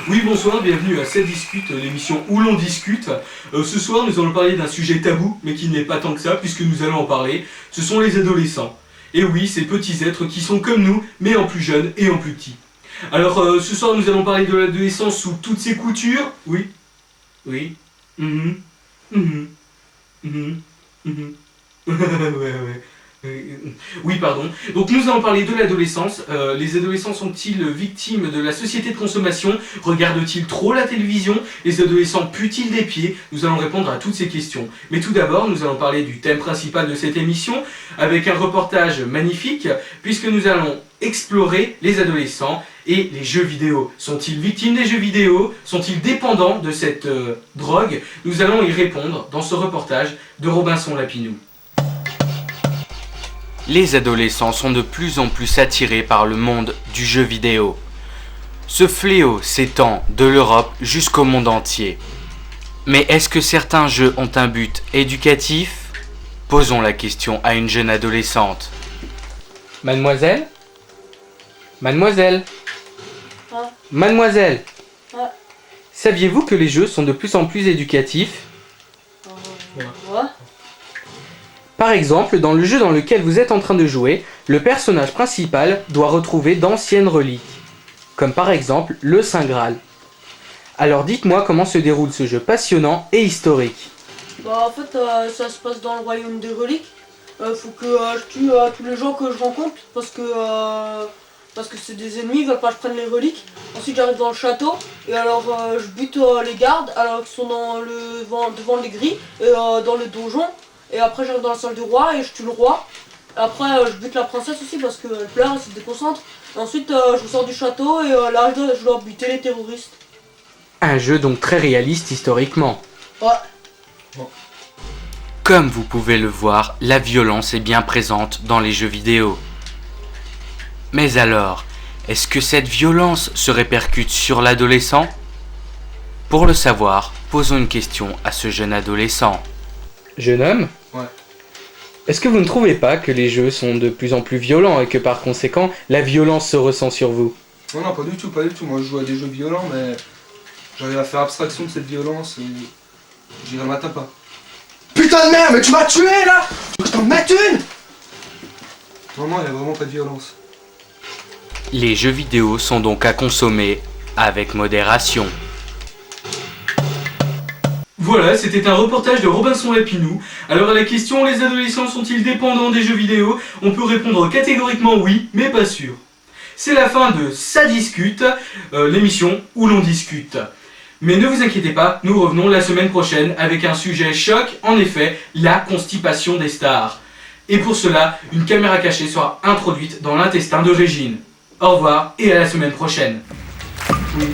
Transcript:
Oui, bonsoir, bienvenue à Ça discute, l'émission où l'on discute. Ce soir, nous allons parler d'un sujet tabou, mais qui n'est pas tant que ça, puisque nous allons en parler. Ce sont les adolescents. Et oui, ces petits êtres qui sont comme nous, mais en plus jeunes et en plus petits. Alors, ce soir, nous allons parler de l'adolescence sous toutes ses coutures. Oui. Oui. Mhm. Mhm. Mhm. Mhm. Ouais. Oui, pardon. Donc nous allons parler de l'adolescence. Les adolescents sont-ils victimes de la société de consommation? Regardent-ils trop la télévision? Les adolescents puent-ils des pieds? Nous allons répondre à toutes ces questions. Mais tout d'abord, nous allons parler du thème principal de cette émission, avec un reportage magnifique, puisque nous allons explorer les adolescents et les jeux vidéo. Sont-ils victimes des jeux vidéo? Sont-ils dépendants de cette drogue? Nous allons y répondre dans ce reportage de Robinson Lapinou. Les adolescents sont de plus en plus attirés par le monde du jeu vidéo. Ce fléau s'étend de l'Europe jusqu'au monde entier. Mais est-ce que certains jeux ont un but éducatif? Posons la question à une jeune adolescente. Mademoiselle? Mademoiselle? Ah. Mademoiselle? Ah. Saviez-vous que les jeux sont de plus en plus éducatifs? Ouais. Par exemple, dans le jeu dans lequel vous êtes en train de jouer, le personnage principal doit retrouver d'anciennes reliques, comme par exemple le Saint Graal. Alors dites-moi comment se déroule ce jeu passionnant et historique. Bah en fait ça se passe dans le royaume des reliques. Faut que je tue tous les gens que je rencontre parce que c'est des ennemis, ils veulent pas que je prenne les reliques. Ensuite j'arrive dans le château et alors je bute les gardes alors qu'ils sont devant les grilles et dans le donjon. Et après j'arrive dans la salle du roi et je tue le roi. Après je bute la princesse aussi parce qu'elle pleure, elle se déconcentre. Et ensuite je sors du château et là je dois buter les terroristes. Un jeu donc très réaliste historiquement. Ouais. Comme vous pouvez le voir, la violence est bien présente dans les jeux vidéo. Mais alors, est-ce que cette violence se répercute sur l'adolescent? Pour le savoir, posons une question à ce jeune adolescent. Jeune homme? Ouais. Est-ce que vous ne trouvez pas que les jeux sont de plus en plus violents et que par conséquent, la violence se ressent sur vous? Non, pas du tout. Moi, je joue à des jeux violents, mais j'arrive à faire abstraction de cette violence et j'irai m'atteindre pas. Putain de merde, mais tu m'as tué là! Tu veux que je t'en mette une? Non, il n'y a vraiment pas de violence. Les jeux vidéo sont donc à consommer avec modération. Voilà, c'était un reportage de Robinson Lapinou. Alors à la question, les adolescents sont-ils dépendants des jeux vidéo? On peut répondre catégoriquement oui, mais pas sûr. C'est la fin de Ça discute, l'émission où l'on discute. Mais ne vous inquiétez pas, nous revenons la semaine prochaine avec un sujet choc, en effet, la constipation des stars. Et pour cela, une caméra cachée sera introduite dans l'intestin de Régine. Au revoir et à la semaine prochaine. Oui.